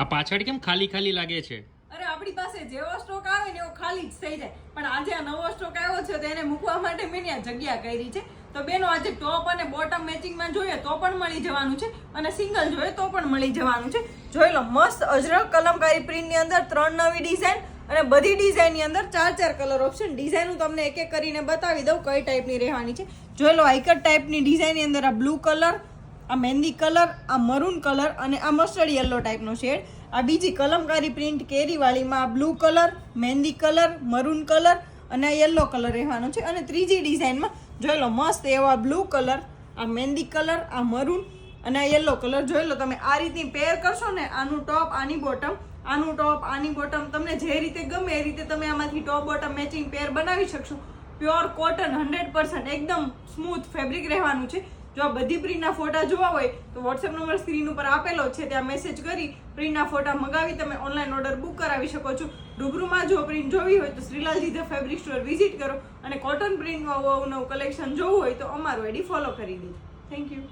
આ પાછળ કેમ ખાલી ખાલી લાગે છે? અરે આપણી પાસે જેવો સ્ટોક આવે ને એવો ખાલી જ થઈ જાય, પણ આજે આ નવો સ્ટોક આવ્યો છે તો એને મૂકવા માટે મેં ત્યાં જગ્યા કરી છે. તો બેનો આજે ટોપ અને બોટમ મેચિંગમાં જોઈએ તો પણ મળી જવાનું છે અને સિંગલ જોઈએ તો પણ મળી જવાનું છે. જોઈ લો, મસ્ત અજરક કલમકારી પ્રિન્ટની અંદર 3 નવી ડિઝાઇન અને બધી ડિઝાઇનની અંદર 4 કલર ઓપ્શન. ડિઝાઇન હું તમને એક એક કરીને બતાવી દઉં કઈ ટાઈપની રહેવાની છે. જોઈ લો, હાઈકટ ટાઈપની ડિઝાઇનની અંદર આ બ્લુ કલર, આ મહેંદી કલર, આ મરૂન કલર અને આ મસ્ટર્ડ યલો ટાઈપનો શેડ. આ બીજી કલમકારી પ્રિન્ટ કેરીવાળીમાં આ બ્લુ કલર, મહેંદી કલર, મરૂન કલર અને આ યલો કલર રહેવાનો છે. અને ત્રીજી ડિઝાઇનમાં જોઈ લો, મસ્ત એવા બ્લુ કલર, આ મહેંદી કલર, આ મરૂન અને આ યલો કલર. જોઈ લો, તમે આ રીતની પેર કરશો ને, આનું ટોપ, આની બોટમ, આનું ટોપ, આની બોટમ, તમને જે રીતે ગમે એ રીતે તમે આમાંથી ટોપ બોટમ મેચિંગ પેર બનાવી શકશો. પ્યોર કોટન 100% એકદમ સ્મૂથ ફેબ્રિક રહેવાનું છે. જો આ બધી પ્રિન્ટના ફોટા જોવા હોય તો વોટ્સએપ નંબર સ્ક્રીન ઉપર આપેલો છે, ત્યાં મેસેજ કરી પ્રિન્ટના ફોટા મંગાવી તમે ઓનલાઈન ઓર્ડર બુક કરાવી શકો છો. રૂબરૂમાં જો પ્રિન્ટ જોવી હોય તો શ્રીલાલજી ધ ફેબ્રિક સ્ટોર વિઝિટ કરો અને કોટન પ્રિન્ટમાં નવું કલેક્શન જોવું હોય તો અમારું આઈડી ફોલો કરી દેજો. Thank you.